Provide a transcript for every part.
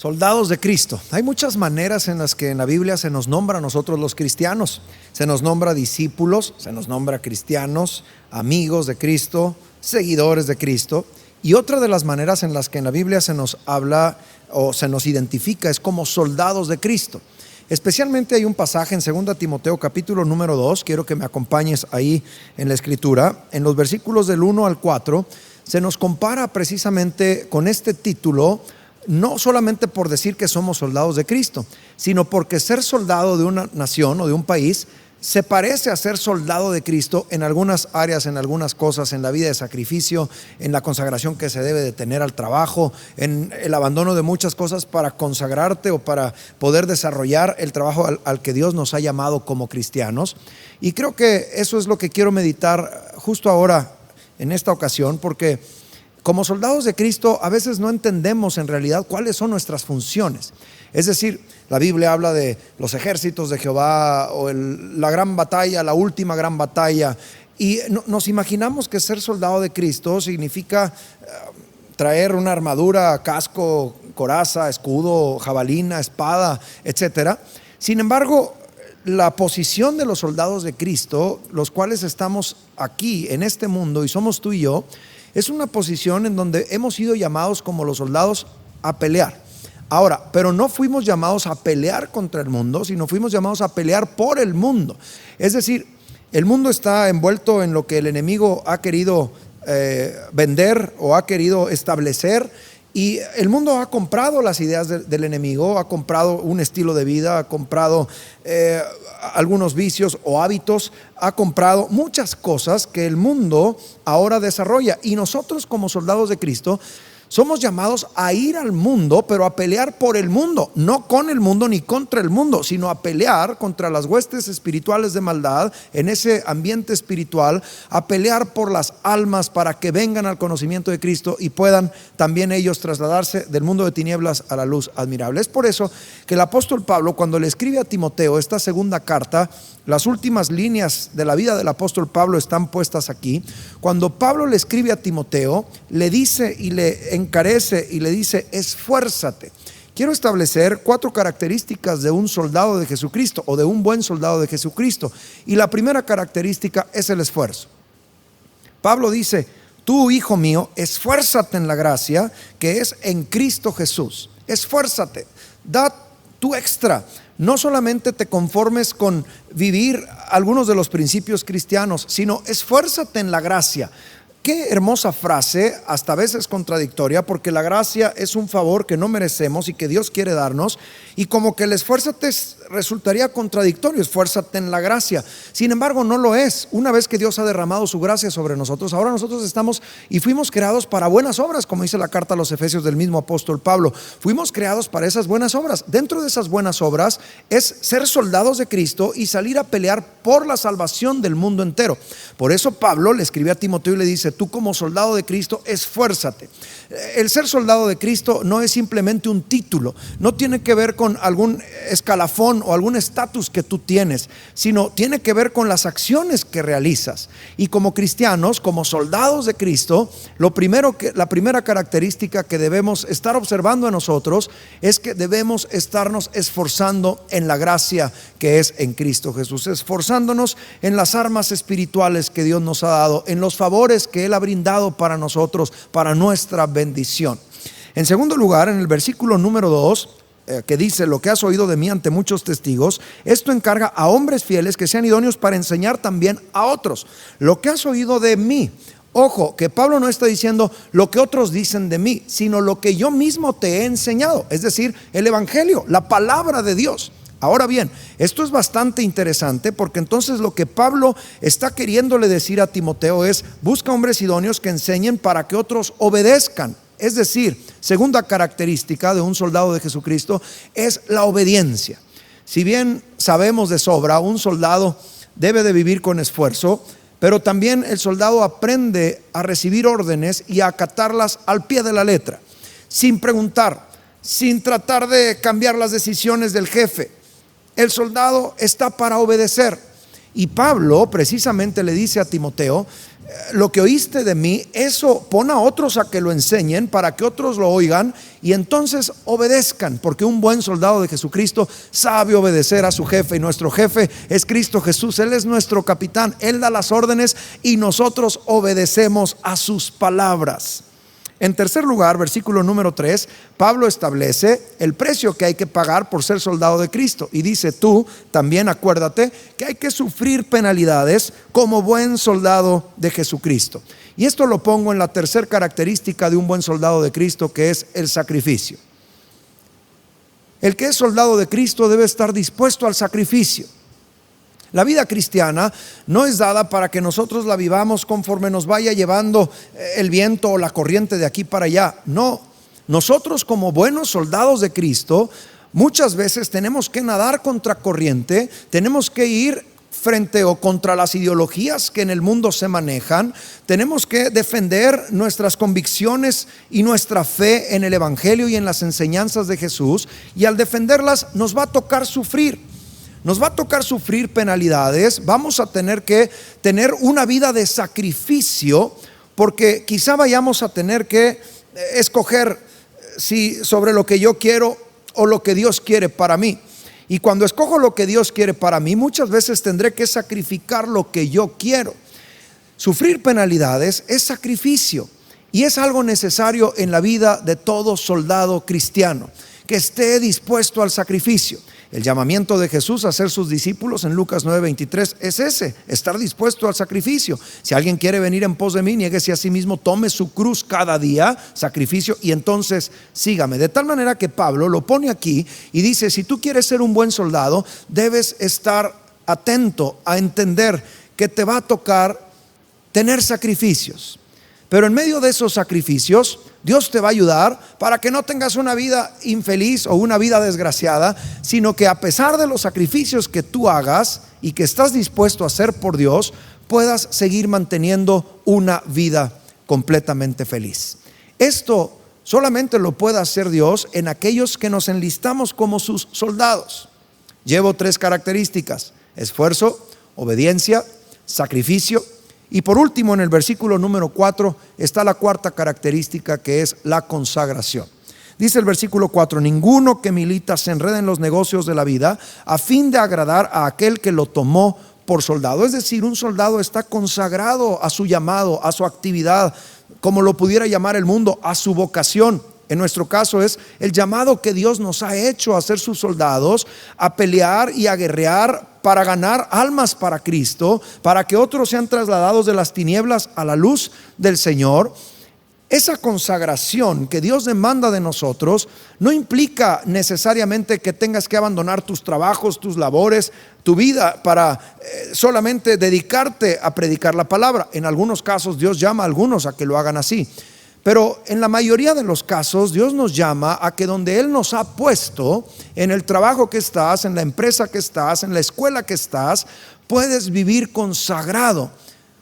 Soldados de Cristo. Hay muchas maneras en las que en la Biblia se nos nombra a nosotros los cristianos. Se nos nombra discípulos, se nos nombra cristianos, amigos de Cristo, seguidores de Cristo. Y otra de las maneras en las que en la Biblia se nos habla o se nos identifica es como soldados de Cristo. Especialmente hay un pasaje en 2 Timoteo capítulo número 2, quiero que me acompañes ahí en la escritura, en los versículos del 1 al 4, se nos compara precisamente con este título, no solamente por decir que somos soldados de Cristo, sino porque ser soldado de una nación o de un país se parece a ser soldado de Cristo en algunas áreas, en algunas cosas, en la vida de sacrificio, en la consagración que se debe de tener al trabajo, en el abandono de muchas cosas para consagrarte o para poder desarrollar el trabajo al que Dios nos ha llamado como cristianos. Y creo que eso es lo que quiero meditar justo ahora en esta ocasión, porque como soldados de Cristo a veces no entendemos en realidad cuáles son nuestras funciones. Es decir, la Biblia habla de los ejércitos de Jehová o la gran batalla, la última gran batalla, y nos imaginamos que ser soldado de Cristo significa traer una armadura, casco, coraza, escudo, jabalina, espada, etcétera. Sin embargo, la posición de los soldados de Cristo, los cuales estamos aquí en este mundo y somos tú y yo, es una posición en donde hemos sido llamados como los soldados a pelear. Ahora, pero no fuimos llamados a pelear contra el mundo, sino fuimos llamados a pelear por el mundo. Es decir, el mundo está envuelto en lo que el enemigo ha querido vender o ha querido establecer, y el mundo ha comprado las ideas del enemigo, ha comprado un estilo de vida, ha comprado algunos vicios o hábitos, ha comprado muchas cosas que el mundo ahora desarrolla. Y nosotros como soldados de Cristo somos llamados a ir al mundo, pero a pelear por el mundo, no con el mundo ni contra el mundo, sino a pelear contra las huestes espirituales de maldad en ese ambiente espiritual, a pelear por las almas para que vengan al conocimiento de Cristo y puedan también ellos trasladarse del mundo de tinieblas a la luz admirable. Es por eso que el apóstol Pablo, cuando le escribe a Timoteo esta segunda carta, las últimas líneas de la vida del apóstol Pablo están puestas aquí. Cuando Pablo le escribe a Timoteo, le dice y le encarece y le dice: esfuérzate. Quiero establecer 4 características de un soldado de Jesucristo o de un buen soldado de Jesucristo. Y la primera característica es el esfuerzo. Pablo dice: tú, hijo mío, esfuérzate en la gracia que es en Cristo Jesús. Esfuérzate, da tu extra. No solamente te conformes con vivir algunos de los principios cristianos, sino esfuérzate en la gracia. Qué hermosa frase, hasta a veces contradictoria, porque la gracia es un favor que no merecemos y que Dios quiere darnos, y como que el esfuérzate resultaría contradictorio, esfuérzate en la gracia. Sin embargo, no lo es. Una vez que Dios ha derramado su gracia sobre nosotros, ahora nosotros estamos y fuimos creados para buenas obras, como dice la carta a los Efesios del mismo apóstol Pablo. Fuimos creados para esas buenas obras. Dentro de esas buenas obras es ser soldados de Cristo y salir a pelear por la salvación del mundo entero. Por eso Pablo le escribe a Timoteo y le dice: tú como soldado de Cristo, esfuérzate. El ser soldado de Cristo no es simplemente un título, no tiene que ver con algún escalafón o algún estatus que tú tienes, sino tiene que ver con las acciones que realizas. Y como cristianos, como soldados de Cristo, la primera característica que debemos estar observando en nosotros es que debemos estarnos esforzando en la gracia que es en Cristo Jesús, esforzándonos en las armas espirituales que Dios nos ha dado, en los favores que Él ha brindado para nosotros, para nuestra bendición. En segundo lugar, en el versículo número 2, que dice: lo que has oído de mí ante muchos testigos, esto encarga a hombres fieles que sean idóneos para enseñar también a otros. Lo que has oído de mí. Ojo, que Pablo no está diciendo lo que otros dicen de mí, sino lo que yo mismo te he enseñado, es decir, el evangelio, la palabra de Dios. Ahora bien, esto es bastante interesante, porque entonces lo que Pablo está queriéndole decir a Timoteo es: busca hombres idóneos que enseñen para que otros obedezcan. Es decir, segunda característica de un soldado de Jesucristo es la obediencia. Si bien sabemos de sobra, un soldado debe de vivir con esfuerzo, pero también el soldado aprende a recibir órdenes y a acatarlas al pie de la letra, sin preguntar, sin tratar de cambiar las decisiones del jefe. El soldado está para obedecer. Y Pablo precisamente le dice a Timoteo: lo que oíste de mí, eso pon a otros a que lo enseñen para que otros lo oigan y entonces obedezcan, porque un buen soldado de Jesucristo sabe obedecer a su jefe, y nuestro jefe es Cristo Jesús. Él es nuestro capitán, Él da las órdenes y nosotros obedecemos a sus palabras. En tercer lugar, versículo número 3, Pablo establece el precio que hay que pagar por ser soldado de Cristo. Y dice: tú también acuérdate que hay que sufrir penalidades como buen soldado de Jesucristo. Y esto lo pongo en la tercera característica de un buen soldado de Cristo, que es el sacrificio. El que es soldado de Cristo debe estar dispuesto al sacrificio. La vida cristiana no es dada para que nosotros la vivamos conforme nos vaya llevando el viento o la corriente de aquí para allá. No, nosotros como buenos soldados de Cristo muchas veces tenemos que nadar contra corriente, tenemos que ir frente o contra las ideologías que en el mundo se manejan, tenemos que defender nuestras convicciones y nuestra fe en el Evangelio y en las enseñanzas de Jesús, y al defenderlas nos va a tocar sufrir. Nos va a tocar sufrir penalidades, vamos a tener que tener una vida de sacrificio, porque quizá vayamos a tener que escoger si sobre lo que yo quiero o lo que Dios quiere para mí. Y cuando escojo lo que Dios quiere para mí, muchas veces tendré que sacrificar lo que yo quiero. Sufrir penalidades es sacrificio y es algo necesario en la vida de todo soldado cristiano, que esté dispuesto al sacrificio. El llamamiento de Jesús a ser sus discípulos en Lucas 9:23 es ese: estar dispuesto al sacrificio. Si alguien quiere venir en pos de mí, niéguese a sí mismo, tome su cruz cada día, sacrificio, y entonces sígame. De tal manera que Pablo lo pone aquí y dice: si tú quieres ser un buen soldado, debes estar atento a entender que te va a tocar tener sacrificios. Pero en medio de esos sacrificios, Dios te va a ayudar para que no tengas una vida infeliz o una vida desgraciada, sino que a pesar de los sacrificios que tú hagas y que estás dispuesto a hacer por Dios, puedas seguir manteniendo una vida completamente feliz. Esto solamente lo puede hacer Dios en aquellos que nos enlistamos como sus soldados. Llevo 3 características: esfuerzo, obediencia, sacrificio. Y por último, en el versículo número 4 está la cuarta característica, que es la consagración. Dice el versículo 4: ninguno que milita se enreda en los negocios de la vida a fin de agradar a aquel que lo tomó por soldado. Es decir, un soldado está consagrado a su llamado, a su actividad, como lo pudiera llamar el mundo, a su vocación. En nuestro caso es el llamado que Dios nos ha hecho a ser sus soldados, a pelear y a guerrear para ganar almas para Cristo, para que otros sean trasladados de las tinieblas a la luz del Señor. Esa consagración que Dios demanda de nosotros no implica necesariamente que tengas que abandonar tus trabajos, tus labores, tu vida para solamente dedicarte a predicar la palabra. En algunos casos Dios llama a algunos a que lo hagan así. Pero en la mayoría de los casos Dios nos llama a que donde Él nos ha puesto, en el trabajo que estás, en la empresa que estás, en la escuela que estás, puedes vivir consagrado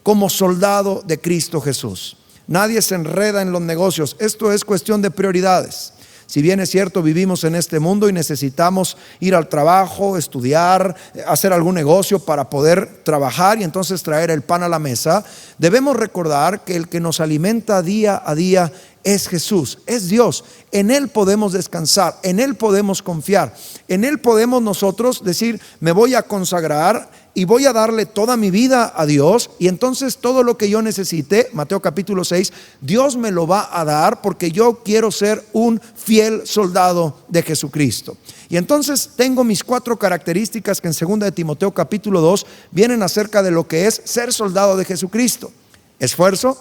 como soldado de Cristo Jesús. Nadie se enreda en los negocios. Esto es cuestión de prioridades. Si bien es cierto, vivimos en este mundo y necesitamos ir al trabajo, estudiar, hacer algún negocio para poder trabajar y entonces traer el pan a la mesa, debemos recordar que el que nos alimenta día a día es Jesús, es Dios. En Él podemos descansar, en Él podemos confiar, en Él podemos nosotros decir: me voy a consagrar y voy a darle toda mi vida a Dios, y entonces todo lo que yo necesite, Mateo capítulo 6, Dios me lo va a dar, porque yo quiero ser un fiel soldado de Jesucristo. Y entonces tengo mis 4 características que en 2 de Timoteo capítulo 2 vienen acerca de lo que es ser soldado de Jesucristo: esfuerzo,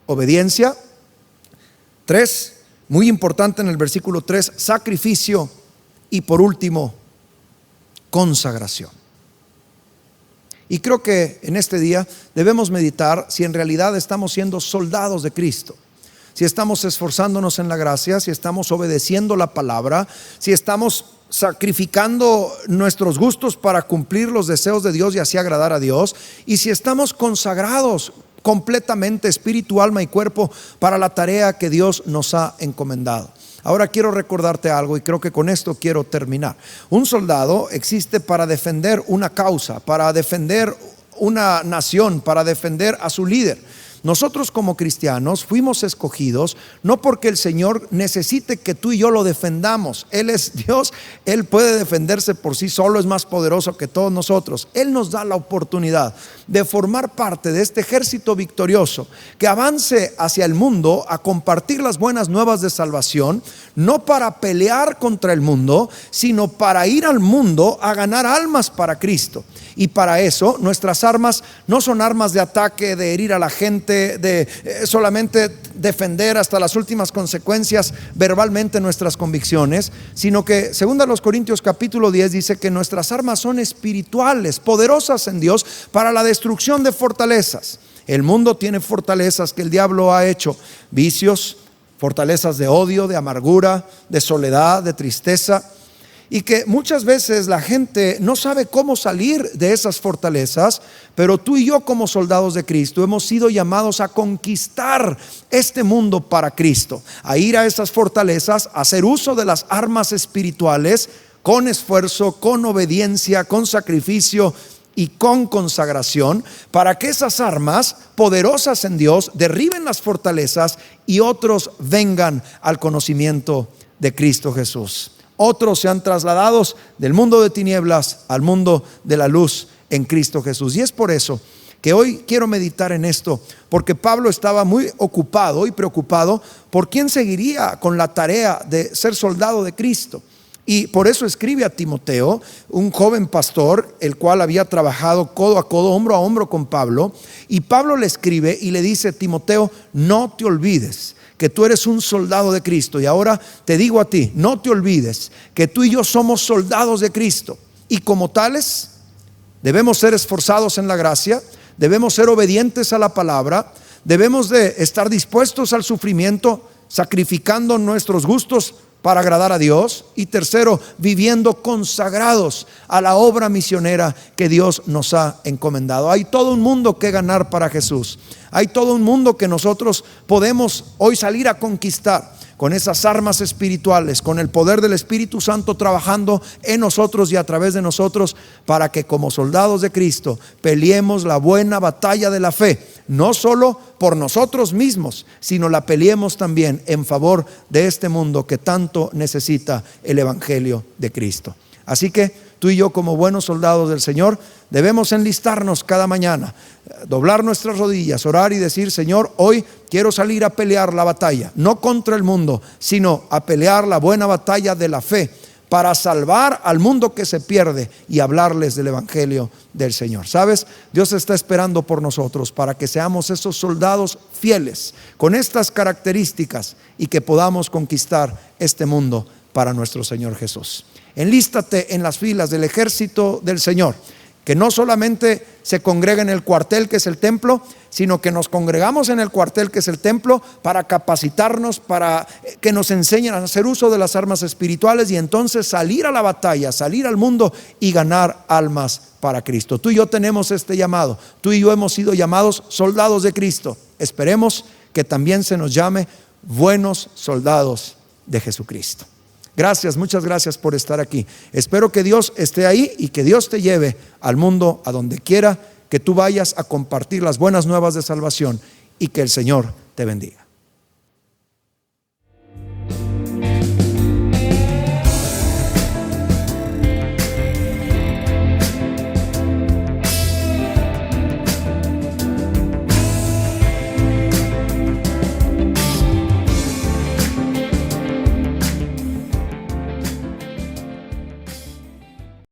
obediencia. 3, muy importante en el versículo 3, sacrificio. Y por último, consagración. Y creo que en este día debemos meditar si en realidad estamos siendo soldados de Cristo, si estamos esforzándonos en la gracia, si estamos obedeciendo la palabra, si estamos sacrificando nuestros gustos para cumplir los deseos de Dios y así agradar a Dios, y si estamos consagrados completamente, espíritu, alma y cuerpo, para la tarea que Dios nos ha encomendado. Ahora quiero recordarte algo, y creo que con esto quiero terminar. Un soldado existe para defender una causa, para defender una nación para defender a su líder. Nosotros como cristianos fuimos escogidos no porque el Señor necesite que tú y yo lo defendamos. Él es Dios, Él puede defenderse por sí solo, es más poderoso que todos nosotros. Él nos da la oportunidad de formar parte de este ejército victorioso que avance hacia el mundo a compartir las buenas nuevas de salvación, no para pelear contra el mundo, sino para ir al mundo a ganar almas para Cristo. Y para eso nuestras armas no son armas de ataque, de herir a la gente, de solamente defender hasta las últimas consecuencias verbalmente nuestras convicciones, sino que 2 Corintios capítulo 10 dice que nuestras armas son espirituales, poderosas en Dios para la destrucción de fortalezas. El mundo tiene fortalezas que el diablo ha hecho, vicios, fortalezas de odio, de amargura, de soledad, de tristeza. Y que muchas veces la gente no sabe cómo salir de esas fortalezas, pero tú y yo como soldados de Cristo hemos sido llamados a conquistar este mundo para Cristo, a ir a esas fortalezas, a hacer uso de las armas espirituales con esfuerzo, con obediencia, con sacrificio y con consagración, para que esas armas poderosas en Dios derriben las fortalezas y otros vengan al conocimiento de Cristo Jesús. Otros sean trasladados del mundo de tinieblas al mundo de la luz en Cristo Jesús. Y es por eso que hoy quiero meditar en esto, porque Pablo estaba muy ocupado y preocupado por quién seguiría con la tarea de ser soldado de Cristo. Y por eso escribe a Timoteo, un joven pastor, el cual había trabajado codo a codo, hombro a hombro con Pablo. Y Pablo le escribe y le dice: Timoteo, no te olvides que tú eres un soldado de Cristo. Y ahora te digo a ti, no te olvides que tú y yo somos soldados de Cristo. Y como tales, debemos ser esforzados en la gracia, debemos ser obedientes a la palabra, debemos de estar dispuestos al sufrimiento, sacrificando nuestros gustos para agradar a Dios. Y tercero, viviendo consagrados a la obra misionera que Dios nos ha encomendado. Hay todo un mundo que ganar para Jesús. Hay todo un mundo que nosotros podemos hoy salir a conquistar con esas armas espirituales, con el poder del Espíritu Santo trabajando en nosotros y a través de nosotros, para que como soldados de Cristo peleemos la buena batalla de la fe, no solo por nosotros mismos, sino la peleemos también en favor de este mundo que tanto necesita el Evangelio de Cristo. Así que tú y yo, como buenos soldados del Señor, debemos enlistarnos cada mañana, doblar nuestras rodillas, orar y decir: Señor, hoy quiero salir a pelear la batalla, no contra el mundo, sino a pelear la buena batalla de la fe, para salvar al mundo que se pierde y hablarles del Evangelio del Señor. ¿Sabes? Dios está esperando por nosotros para que seamos esos soldados fieles con estas características y que podamos conquistar este mundo para nuestro Señor Jesús. Enlístate en las filas del ejército del Señor, que no solamente se congrega en el cuartel que es el templo, sino que nos congregamos en el cuartel que es el templo para capacitarnos, para que nos enseñen a hacer uso de las armas espirituales y entonces salir a la batalla, salir al mundo y ganar almas para Cristo. Tú y yo tenemos este llamado, tú y yo hemos sido llamados soldados de Cristo. Esperemos que también se nos llame buenos soldados de Jesucristo. Gracias, muchas gracias por estar aquí. Espero que Dios esté ahí y que Dios te lleve al mundo, a donde quiera que tú vayas, a compartir las buenas nuevas de salvación, y que el Señor te bendiga.